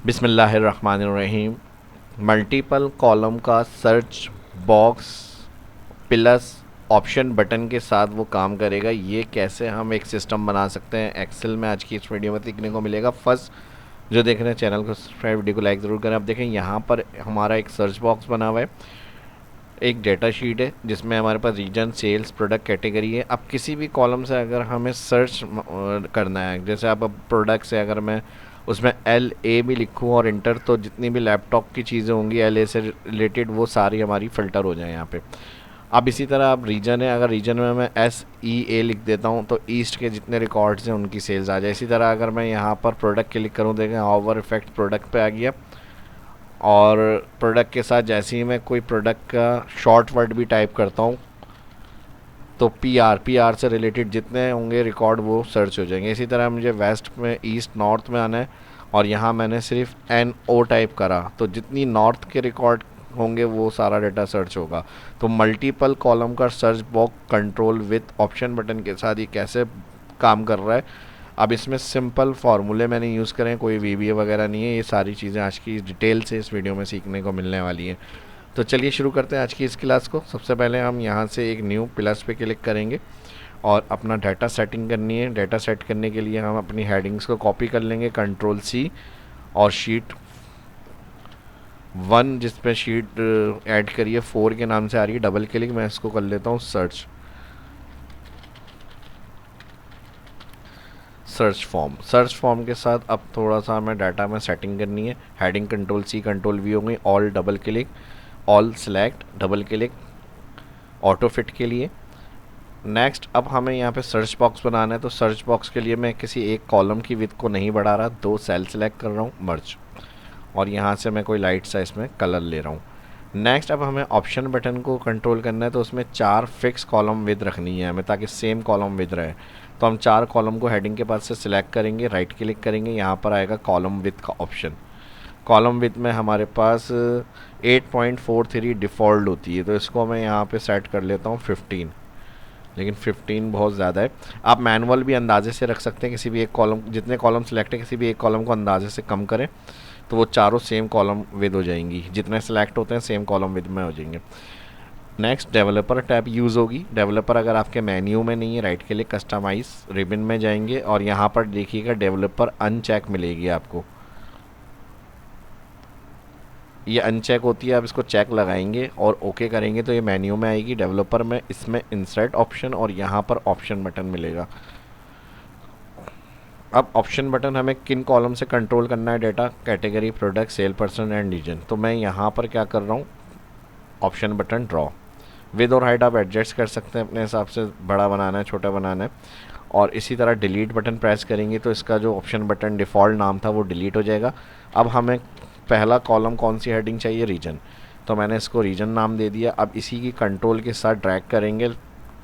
बिस्मिल्लाहिर्रहमानिर्रहीम। Multiple column का search box plus option button के साथ वो काम करेगा। ये कैसे हम एक सिस्टम बना सकते हैं एक्सेल में, आज की इस वीडियो में सीखने को मिलेगा। फर्स्ट जो देख रहे हैं चैनल को सब्सक्राइब, वीडियो को लाइक ज़रूर करें। अब देखें यहाँ पर हमारा एक सर्च बॉक्स बना हुआ है, एक डेटा शीट है जिसमें हमारे पास रीजन, सेल्स, प्रोडक्ट, कैटेगरी है। अब किसी भी कॉलम से अगर हमें सर्च करना है, जैसे अब प्रोडक्ट से अगर मैं उसमें LA भी लिखूँ और इंटर, तो जितनी भी लैपटॉप की चीज़ें होंगी LA से रिलेटेड वो सारी हमारी फ़िल्टर हो जाए यहाँ पे। अब इसी तरह अब रीजन है, अगर रीजन में मैं SEA लिख देता हूँ तो ईस्ट के जितने रिकॉर्ड्स हैं उनकी सेल्स आ जाए। इसी तरह अगर मैं यहाँ पर प्रोडक्ट क्लिक करूँ, देखें हावर इफेक्ट प्रोडक्ट पे आ गया, और प्रोडक्ट के साथ जैसे ही मैं कोई प्रोडक्ट का शॉर्ट वर्ड भी टाइप करता हूँ तो पी आर से रिलेटेड जितने होंगे रिकॉर्ड वो सर्च हो जाएंगे। इसी तरह मुझे वेस्ट में, ईस्ट, नॉर्थ में आना है और यहाँ मैंने सिर्फ NO टाइप करा तो जितनी नॉर्थ के रिकॉर्ड होंगे वो सारा डेटा सर्च होगा। तो मल्टीपल कॉलम का search box control with option button के साथ ये कैसे काम कर रहा है। अब इसमें सिंपल फार्मूले मैंने यूज़ करें, कोई VBA वगैरह नहीं है। ये सारी चीज़ें आज की डिटेल से इस वीडियो में सीखने को मिलने वाली हैं। तो चलिए शुरू करते हैं आज की इस क्लास को। सबसे पहले हम यहाँ से एक न्यू प्लस पे क्लिक करेंगे और अपना डाटा सेटिंग करनी है। डाटा सेट करने के लिए हम अपनी हेडिंग्स को कॉपी कर लेंगे, Ctrl+C, और शीट 1 जिस पे शीट ऐड करिए 4 के नाम से आ रही है, डबल क्लिक, मैं इसको कर लेता हूँ सर्च फॉर्म के साथ अब थोड़ा सा हमें डाटा में सेटिंग करनी है। हेडिंग Ctrl+C Ctrl+V हो गई, all double click, all select, double click, auto fit के लिए। नेक्स्ट अब हमें यहाँ पे सर्च बॉक्स बनाना है, तो सर्च बॉक्स के लिए मैं किसी एक कॉलम की विड्थ को नहीं बढ़ा रहा, 2 सेल सेलेक्ट कर रहा हूँ, मर्ज, और यहाँ से मैं कोई लाइट सा इसमें कलर ले रहा हूँ। नेक्स्ट अब हमें ऑप्शन बटन को कंट्रोल करना है, तो उसमें 4 फिक्स कॉलम विद रखनी है हमें ताकि सेम कॉलम विद रहे। तो हम 4 कॉलम को हेडिंग के पास से सिलेक्ट करेंगे, राइट क्लिक करेंगे, यहाँ पर आएगा कॉलम विथ का ऑप्शन। कॉलम विथ में हमारे पास 8.43 डिफ़ॉल्ट होती है, तो इसको मैं यहाँ पे सेट कर लेता हूँ 15, लेकिन 15 बहुत ज़्यादा है। आप मैनुअल भी अंदाजे से रख सकते हैं, किसी भी एक कॉलम, जितने कॉलम सेलेक्ट है किसी भी एक कॉलम को अंदाजे से कम करें तो वो चारों सेम कॉलम विद हो जाएंगी, जितने सेलेक्ट होते हैं सेम कॉलम विद में हो जाएंगे। नेक्स्ट डेवलपर टैब यूज़ होगी। डेवलपर अगर आपके मेन्यू में नहीं है, राइट क्लिक, कस्टमाइज, रिबन में जाएंगे और यहाँ पर देखिएगा डेवलपर अनचेक मिलेगी आपको, ये अनचेक होती है। आप इसको चेक लगाएंगे और ओके करेंगे तो ये मेन्यू में आएगी डेवलपर में, इसमें इंसर्ट ऑप्शन और यहाँ पर ऑप्शन बटन मिलेगा। अब ऑप्शन बटन हमें किन कॉलम से कंट्रोल करना है data, category, product, sale person and region. तो मैं यहाँ पर क्या कर रहा हूँ, ऑप्शन बटन ड्रॉ, विद और हाइट आप एडजस्ट कर सकते हैं अपने हिसाब से, बड़ा बनाना है, छोटा बनाना है। और इसी तरह डिलीट बटन प्रेस करेंगे तो इसका जो ऑप्शन बटन डिफ़ॉल्ट नाम था वो डिलीट हो जाएगा। अब हमें पहला कॉलम कौन सी हेडिंग चाहिए, रीजन, तो मैंने इसको रीजन नाम दे दिया। अब इसी की कंट्रोल के साथ ड्रैग करेंगे,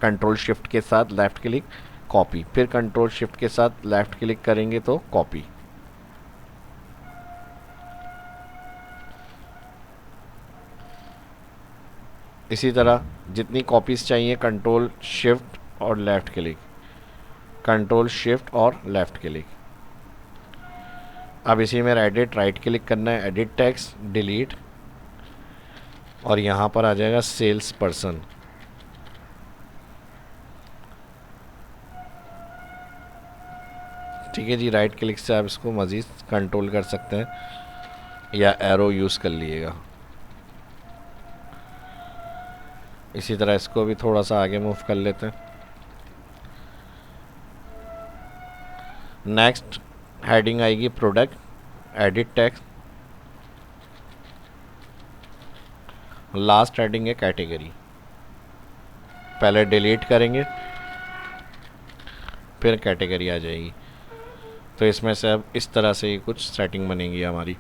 कंट्रोल शिफ्ट के साथ लेफ़्ट क्लिक, कॉपी, फिर कंट्रोल शिफ्ट के साथ लेफ़्ट क्लिक करेंगे तो कॉपी। इसी तरह जितनी कॉपीज़ चाहिए कंट्रोल शिफ्ट और लेफ़्ट क्लिक, कंट्रोल शिफ्ट और लेफ़्ट क्लिक। अब इसी में एडिट, राइट क्लिक करना है, एडिट टेक्स्ट, डिलीट, और यहाँ पर आ जाएगा सेल्स पर्सन। ठीक है जी, राइट क्लिक से आप इसको मज़ीद कंट्रोल कर सकते हैं या एरो यूज़ कर लीजिएगा। इसी तरह इसको भी थोड़ा सा आगे मूव कर लेते हैं। नेक्स्ट हेडिंग आएगी product, edit text, last heading है कैटेगरी। पहले डिलीट करेंगे फिर कैटेगरी आ जाएगी। तो इसमें से अब इस तरह से ही कुछ सेटिंग बनेगी हमारी।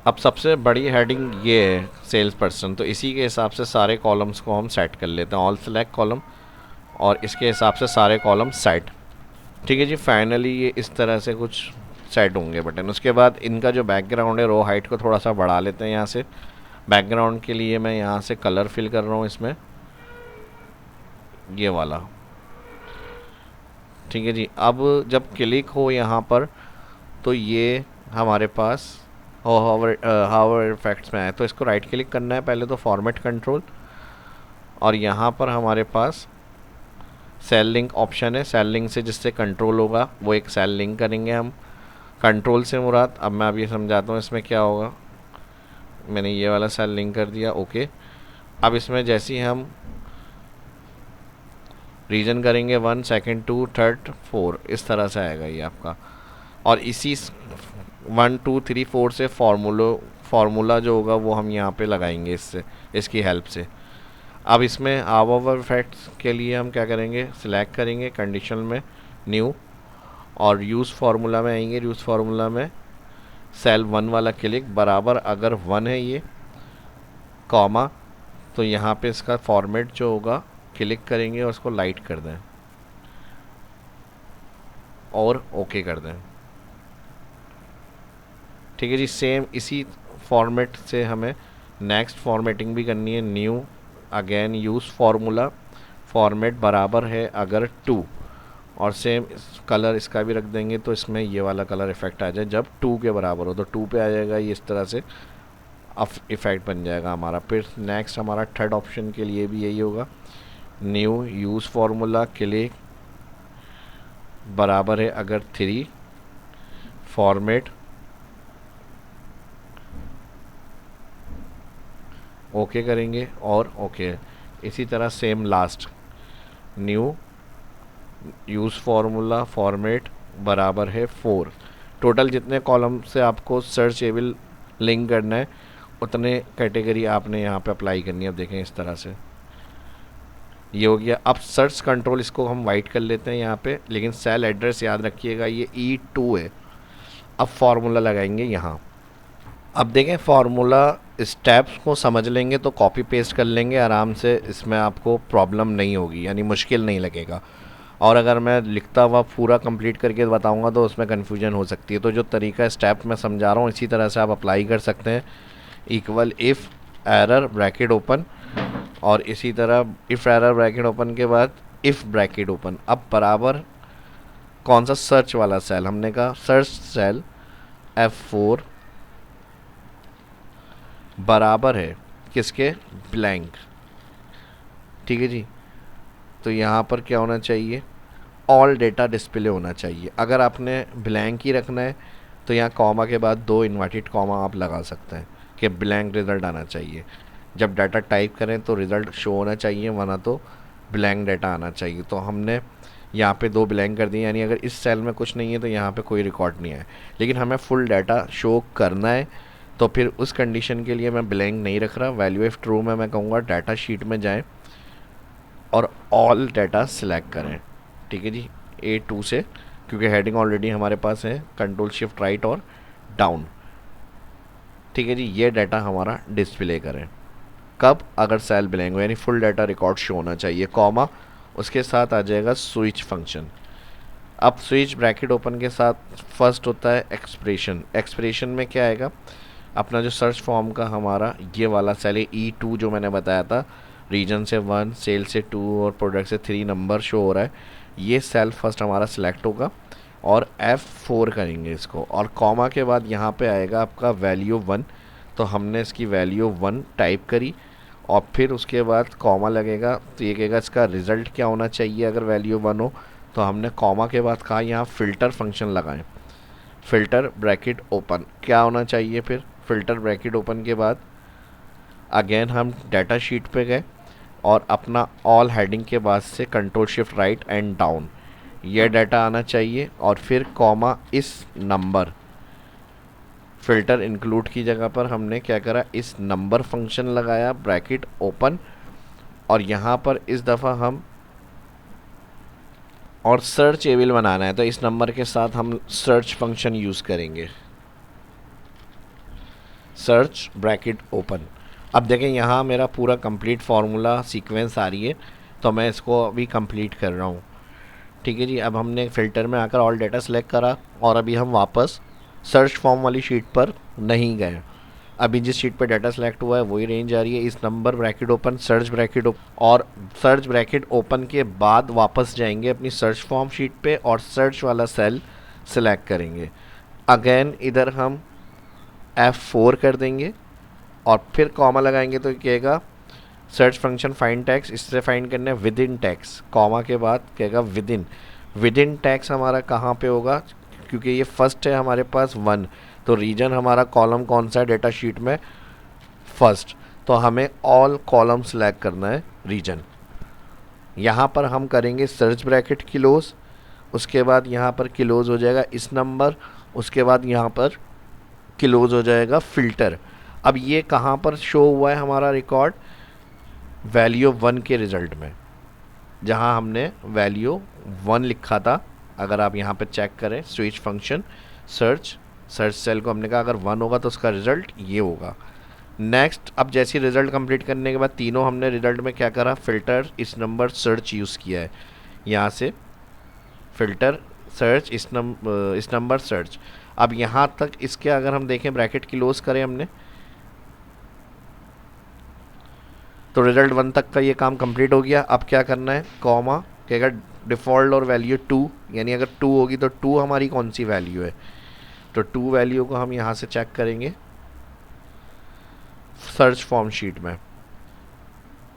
अब सबसे बड़ी हेडिंग ये है सेल्स पर्सन, तो इसी के हिसाब से सारे कॉलम्स को हम सेट कर लेते हैं, ऑल सेलेक्ट कॉलम, और इसके हिसाब से सारे कॉलम सेट। ठीक है जी, फाइनली ये इस तरह से कुछ सेट होंगे बटन। उसके बाद इनका जो बैकग्राउंड है, रो हाइट को थोड़ा सा बढ़ा लेते हैं यहाँ से, बैकग्राउंड के लिए मैं यहाँ से कलर फिल कर रहा हूँ इसमें, ये वाला। ठीक है जी। अब जब क्लिक हो यहाँ पर तो ये हमारे पास हावर इफेक्ट्स में आए, तो इसको राइट क्लिक करना है पहले तो, फॉर्मेट कंट्रोल, और यहाँ पर हमारे पास सेल लिंक ऑप्शन है। सेल लिंक से जिससे कंट्रोल होगा वो एक सेल लिंक करेंगे हम। कंट्रोल से मुराद, अब मैं अभी समझाता हूँ इसमें क्या होगा। मैंने ये वाला सेल लिंक कर दिया, ओके। अब इसमें जैसे ही हम रीजन करेंगे 1, सेकंड 2, थर्ड 4, इस तरह से आएगा ये आपका। और इसी 1 2 3 4 से फार्मूला जो होगा वो हम यहाँ पे लगाएंगे इससे, इसकी हेल्प से। अब इसमें हावर इफेक्ट्स के लिए हम क्या करेंगे, सिलेक्ट करेंगे कंडीशन में न्यू, और यूज़ फार्मूला में आएंगे। यूज़ फार्मूला में सेल 1 वाला क्लिक, बराबर अगर 1 है ये, कॉमा, तो यहाँ पे इसका फॉर्मेट जो होगा क्लिक करेंगे और उसको लाइट कर दें और ओके कर दें। ठीक है जी। सेम इसी फॉर्मेट से हमें नेक्स्ट फॉर्मेटिंग भी करनी है। New, again use formula, format बराबर है अगर 2, और सेम कलर इसका भी रख देंगे तो इसमें ये वाला कलर इफेक्ट आ जाए जब 2 के बराबर हो, तो 2 पे आ जाएगा ये, इस तरह से इफेक्ट बन जाएगा हमारा। फिर नेक्स्ट हमारा थर्ड ऑप्शन के लिए भी यही होगा। न्यू, यूज़ फार्मूला, क्लिक, बराबर है अगर 3, फॉर्मेट, ओके करेंगे और ओके। इसी तरह same last, new, use formula, format, बराबर है 4। टोटल जितने कॉलम से आपको सर्च एबल लिंक करना है उतने कैटेगरी आपने यहाँ पे अप्लाई करनी है। अब देखें इस तरह से ये हो गया। अब सर्च कंट्रोल इसको हम वाइट कर लेते हैं यहाँ पे, लेकिन सेल एड्रेस याद रखिएगा ये E2 है। अब फार्मूला लगाएंगे यहाँ। अब देखें फार्मूला स्टेप्स को समझ लेंगे तो कॉपी पेस्ट कर लेंगे आराम से, इसमें आपको प्रॉब्लम नहीं होगी, यानी मुश्किल नहीं लगेगा। और अगर मैं लिखता हुआ पूरा कंप्लीट करके बताऊंगा तो उसमें कन्फ्यूजन हो सकती है। तो जो तरीका स्टेप मैं समझा रहा हूँ इसी तरह से आप अप्लाई कर सकते हैं। Equal if error bracket open, और इसी तरह इफ़ एरर ब्रैकेट ओपन के बाद इफ़ ब्रैकेट ओपन। अब बराबर कौन सा, सर्च वाला सेल, हमने कहा सर्च सेल F4 बराबर है किसके, ब्लैंक। ठीक है जी। तो यहाँ पर क्या होना चाहिए, ऑल डेटा डिस्प्ले होना चाहिए। अगर आपने ब्लैंक ही रखना है तो यहाँ कॉमा के बाद 2 इन्वर्टेड कॉमा आप लगा सकते हैं कि ब्लैंक रिज़ल्ट आना चाहिए। जब डाटा टाइप करें तो रिज़ल्ट शो होना चाहिए, वरना तो ब्लैंक डाटा आना चाहिए। तो हमने यहाँ पे 2 ब्लैंक कर दिए, यानी अगर इस सेल में कुछ नहीं है तो यहाँ पे कोई रिकॉर्ड नहीं है। लेकिन हमें फुल डाटा शो करना है तो फिर उस कंडीशन के लिए मैं ब्लैंक नहीं रख रहा। वैल्यू ऑफ ट्रू में मैं कहूँगा डाटा शीट में जाएं और ऑल डाटा सिलेक्ट करें। ठीक है जी, A2 से, क्योंकि हेडिंग ऑलरेडी हमारे पास है, कंट्रोल शिफ्ट राइट और डाउन। ठीक है जी। ये डाटा हमारा डिस्प्ले करें कब, अगर सेल ब्लैंक हो, यानी फुल डाटा रिकॉर्ड शो होना चाहिए, कॉमा, उसके साथ आ जाएगा स्विच फंक्शन। अब स्विच ब्रैकेट ओपन के साथ फर्स्ट होता है एक्सप्रेशन। एक्सप्रेशन में क्या आएगा, अपना जो सर्च फॉर्म का हमारा ये वाला सेल है E2 जो मैंने बताया था, रीजन से 1, सेल से 2 और प्रोडक्ट से 3 नंबर शो हो रहा है, ये सेल फर्स्ट हमारा सिलेक्ट होगा और F4 करेंगे इसको, और कॉमा के बाद यहाँ पे आएगा आपका वैल्यू 1। तो हमने इसकी वैल्यू 1 टाइप करी और फिर उसके बाद कॉमा लगेगा, तो ये कहेगा इसका रिज़ल्ट क्या होना चाहिए अगर वैल्यू 1 हो। तो हमने कॉमा के बाद कहा यहाँ फ़िल्टर फंक्शन लगाएं। फ़िल्टर ब्रैकेट ओपन क्या होना चाहिए, फिर फ़िल्टर ब्रैकेट ओपन के बाद अगेन हम डाटा शीट पे गए और अपना ऑल हेडिंग के बाद से control shift right and down, यह डाटा आना चाहिए, और फिर कॉमा इस नंबर, फ़िल्टर इंक्लूड की जगह पर हमने क्या करा, इस नंबर फंक्शन लगाया, ब्रैकेट ओपन, और यहाँ पर इस दफ़ा हम और सर्च एबल बनाना है तो इस नंबर के साथ हम सर्च फंक्शन यूज़ करेंगे, सर्च ब्रैकेट ओपन। अब देखें यहाँ मेरा पूरा कंप्लीट फार्मूला सीक्वेंस आ रही है, तो मैं इसको अभी कंप्लीट कर रहा हूँ। ठीक है जी। अब हमने फ़िल्टर में आकर ऑल डाटा सेलेक्ट करा और अभी हम वापस सर्च फॉर्म वाली शीट पर नहीं गए, अभी जिस शीट पे डाटा सेलेक्ट हुआ है वही रेंज आ रही है। इस number bracket open, search bracket open, और सर्च ब्रैकेट ओपन के बाद वापस जाएंगे अपनी सर्च फॉर्म शीट पे और सर्च वाला सेल सिलेक्ट करेंगे। अगेन इधर हम F4 कर देंगे और फिर कॉमा लगाएंगे तो कहेगा सर्च फंक्शन फाइंड टैक्स, इससे फाइंड करना है विद इन टैक्स, कॉमा के बाद कहेगा with in. With in tax हमारा कहाँ पे होगा, क्योंकि ये फर्स्ट है हमारे पास 1, तो रीजन हमारा कॉलम कौन सा है डेटा शीट में, फर्स्ट, तो हमें ऑल कॉलम सेलेक्ट करना है रीजन। यहाँ पर हम करेंगे सर्च ब्रैकेट क्लोज, उसके बाद यहाँ पर क्लोज हो जाएगा इस नंबर, उसके बाद यहाँ पर क्लोज हो जाएगा फ़िल्टर। अब ये कहाँ पर शो हुआ है हमारा रिकॉर्ड, वैल्यू 1 के रिज़ल्ट में, जहाँ हमने वैल्यू 1 लिखा था। अगर आप यहाँ पे चेक करें स्विच फंक्शन सर्च सेल को हमने कहा अगर 1 होगा तो उसका रिज़ल्ट ये होगा। नेक्स्ट, अब जैसे रिज़ल्ट कंप्लीट करने के बाद तीनों हमने रिज़ल्ट में क्या करा, फ़िल्टर इस नंबर सर्च यूज़ किया है। यहाँ से फ़िल्टर सर्च इस नंबर सर्च। अब यहाँ तक इसके अगर हम देखें ब्रैकेट क्लोज करें हमने, तो रिज़ल्ट 1 तक का ये काम कंप्लीट हो गया। अब क्या करना है, कॉमा कहेगा डिफ़ॉल्ट और वैल्यू 2, यानी अगर 2 होगी तो 2 हमारी कौन सी वैल्यू है, तो 2 वैल्यू को हम यहाँ से चेक करेंगे सर्च फॉर्म शीट में।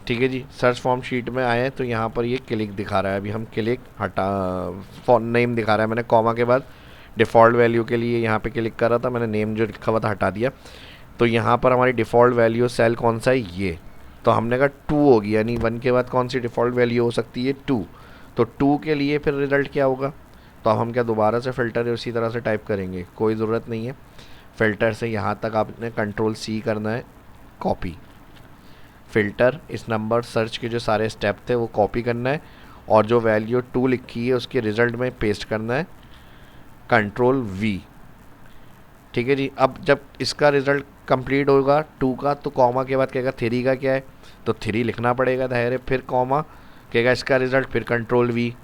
ठीक है जी, सर्च फॉर्म शीट में आए तो यहाँ पर ये क्लिक दिखा रहा है। अभी हम क्लिक हटा नेम दिखा रहा है, मैंने कॉमा के बाद डिफ़ॉल्ट वैल्यू के लिए यहाँ पे क्लिक कर रहा था, मैंने नेम जो लिखा हुआ था हटा दिया। तो यहाँ पर हमारी डिफ़ॉल्ट वैल्यू सेल कौन सा है, ये, तो हमने कहा 2 होगी, यानी 1 के बाद कौन सी डिफ़ॉल्ट वैल्यू हो सकती है, 2। तो 2 के लिए फिर रिज़ल्ट क्या होगा, तो अब हम क्या दोबारा से फ़िल्टर उसी तरह से टाइप करेंगे, कोई ज़रूरत नहीं है। फ़िल्टर से यहाँ तक आपने Ctrl+C करना है, कॉपी, फ़िल्टर इस नंबर सर्च के जो सारे स्टेप थे वो कॉपी करना है और जो वैल्यू 2 लिखी है उसके रिज़ल्ट में पेस्ट करना है, Ctrl+V। ठीक है जी, अब जब इसका रिज़ल्ट कंप्लीट होगा 2 का, तो कॉमा के बाद कहेगा 3 का क्या है, तो 3 लिखना पड़ेगा दायरे, फिर कॉमा कहेगा इसका रिज़ल्ट, फिर Ctrl+V।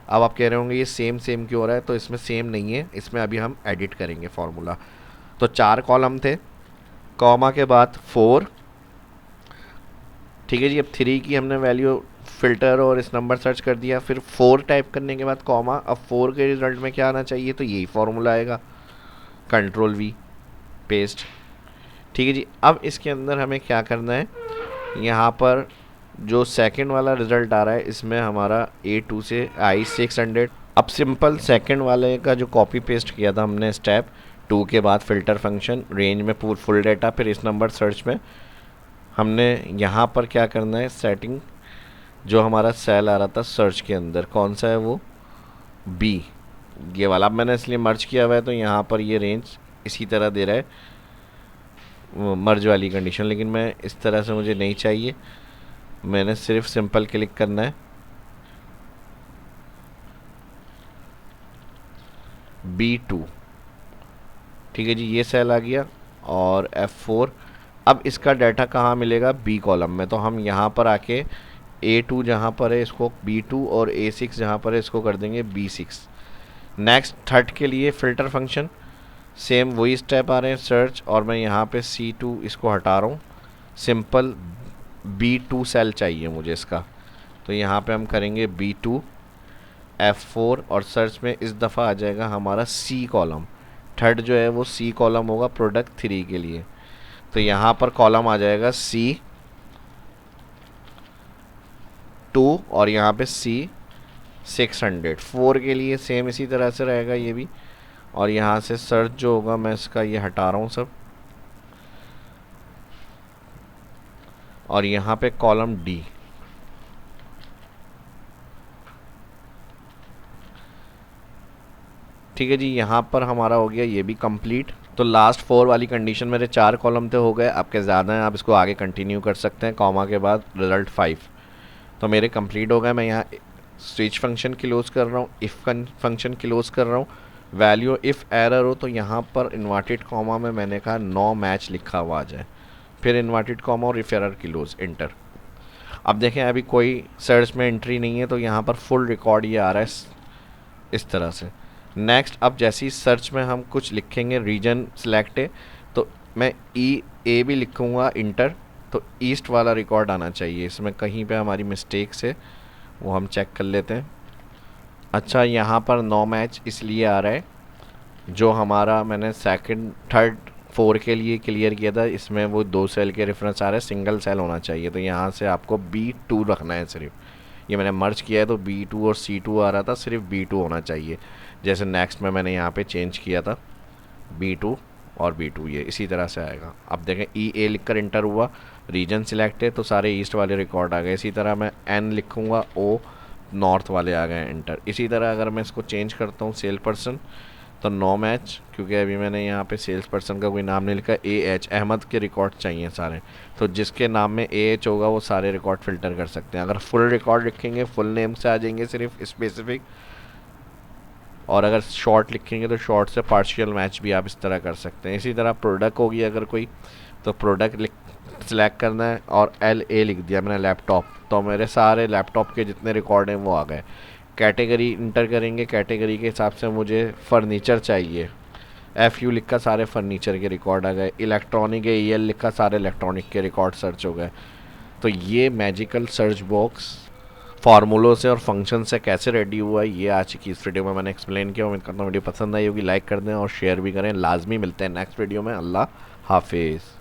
अब आप कह रहे होंगे ये सेम क्यों हो रहा है, तो इसमें सेम नहीं है, इसमें अभी हम एडिट करेंगे फार्मूला। तो 4 कॉलम थे, कॉमा के बाद 4। ठीक है जी, अब 3 की हमने वैल्यू फ़िल्टर और इस नंबर सर्च कर दिया, फिर 4 टाइप करने के बाद कॉमा, अब 4 के रिज़ल्ट में क्या आना चाहिए, तो यही फार्मूला आएगा, Ctrl+V, पेस्ट। ठीक है जी, अब इसके अंदर हमें क्या करना है, यहाँ पर जो सेकंड वाला रिज़ल्ट आ रहा है इसमें हमारा A2 से I600। अब सिंपल सेकंड वाले का जो कॉपी पेस्ट किया था हमने स्टेप 2 के बाद फ़िल्टर फंक्शन रेंज में फुल डेटा, फिर इस नंबर सर्च में हमने यहाँ पर क्या करना है, सेटिंग जो हमारा सेल आ रहा था सर्च के अंदर कौन सा है, वो B, ये वाला। अब मैंने इसलिए मर्ज किया हुआ है तो यहाँ पर ये रेंज इसी तरह दे रहा है मर्ज वाली कंडीशन, लेकिन मैं इस तरह से मुझे नहीं चाहिए, मैंने सिर्फ सिंपल क्लिक करना है B2। ठीक है जी, ये सेल आ गया और F4। अब इसका डाटा कहाँ मिलेगा, B कॉलम में, तो हम यहाँ पर आके A2 जहाँ पर है इसको B2 और A6 जहाँ पर है इसको कर देंगे B6। नेक्स्ट थर्ड के लिए फ़िल्टर फंक्शन सेम वही स्टेप आ रहे हैं सर्च, और मैं यहाँ पे C2 इसको हटा रहा हूँ, सिंपल B2 सेल चाहिए मुझे इसका, तो यहाँ पे हम करेंगे B2 F4 और सर्च में इस दफ़ा आ जाएगा हमारा C कॉलम, थर्ड जो है वो C कॉलम होगा प्रोडक्ट 3 के लिए। तो यहाँ पर कॉलम आ जाएगा C2 और यहाँ पे C600। 4 के लिए सेम इसी तरह से रहेगा ये भी, और यहाँ से सर्च जो होगा मैं इसका ये हटा रहा हूँ सब, और यहाँ पे कॉलम D। ठीक है जी, यहाँ पर हमारा हो गया ये भी कंप्लीट। तो लास्ट 4 वाली कंडीशन मेरे 4 कॉलम थे हो गए, आपके ज़्यादा हैं आप इसको आगे कंटिन्यू कर सकते हैं, कॉमा के बाद रिज़ल्ट 5, तो मेरे कंप्लीट हो गए। मैं यहाँ स्विच फंक्शन क्लोज कर रहा हूँ, इफ़ फंक्शन क्लोज कर रहा हूँ, वैल्यू इफ़ एरर हो तो यहाँ पर इन्वर्टेड कॉमा में मैंने कहा नो मैच लिखा हुआ आ जाए, फिर इन्वर्टेड कॉमा और इफ़ एरर क्लोज इंटर। अब देखें अभी कोई सर्च में एंट्री नहीं है, तो यहाँ पर फुल रिकॉर्ड ये आ रहा है इस तरह से। नेक्स्ट, अब जैसे ही सर्च में हम कुछ लिखेंगे रीजन सिलेक्ट है, तो मैं ए भी लिखूँगा इंटर, तो ईस्ट वाला रिकॉर्ड आना चाहिए। इसमें कहीं पे हमारी मिस्टेक से वो हम चेक कर लेते हैं। अच्छा, यहाँ पर नो मैच इसलिए आ रहा है, जो हमारा मैंने सेकंड थर्ड फोर के लिए क्लियर किया था, इसमें वो 2 सेल के रेफरेंस आ रहे हैं, सिंगल सेल होना चाहिए। तो यहाँ से आपको B2 रखना है सिर्फ। ये मैंने मर्ज किया है तो B2 और C2 आ रहा था, सिर्फ B2 होना चाहिए। जैसे नेक्स्ट में मैंने यहाँ पे चेंज किया था B2 और B2, ये इसी तरह से आएगा। अब देखें EA लिखकर इंटर हुआ, रीजन सिलेक्ट है तो सारे ईस्ट वाले रिकॉर्ड आ गए। इसी तरह मैं N लिखूँगा, O नॉर्थ वाले आ गए इंटर। इसी तरह अगर मैं इसको चेंज करता हूँ सेल पर्सन, तो नो मैच, क्योंकि अभी मैंने यहाँ पे सेल्स पर्सन का कोई नाम नहीं लिखा। AH अहमद के रिकॉर्ड चाहिए सारे, तो जिसके नाम में AH होगा वो सारे रिकॉर्ड फिल्टर कर सकते हैं। अगर फुल रिकॉर्ड लिखेंगे फुल नेम से आ जाएंगे सिर्फ स्पेसिफिक, और अगर शॉर्ट लिखेंगे तो शॉर्ट से पार्शियल मैच भी आप इस तरह कर सकते हैं। इसी तरह प्रोडक्ट होगी अगर कोई, तो प्रोडक्ट सिलेक्ट करना है और LA लिख दिया मैंने लैपटॉप, तो मेरे सारे लैपटॉप के जितने रिकॉर्ड हैं वो आ गए। कैटेगरी इंटर करेंगे, कैटेगरी के हिसाब से मुझे फर्नीचर चाहिए, FU लिखा सारे फर्नीचर के रिकॉर्ड आ गए। इलेक्ट्रॉनिक है, EL लिखा सारे इलेक्ट्रॉनिक के रिकॉर्ड सर्च हो गए। तो ये मैजिकल सर्च बॉक्स फार्मूलों से और फंक्शन से कैसे रेडी हुआ है, ये आज की इस वीडियो में मैंने एक्सप्लेन किया। उम्मीद करता हूँ वीडियो पसंद आई होगी, लाइक कर दें और शेयर भी करें। लाजमी मिलते हैं नेक्स्ट वीडियो में। अल्लाह हाफिज़।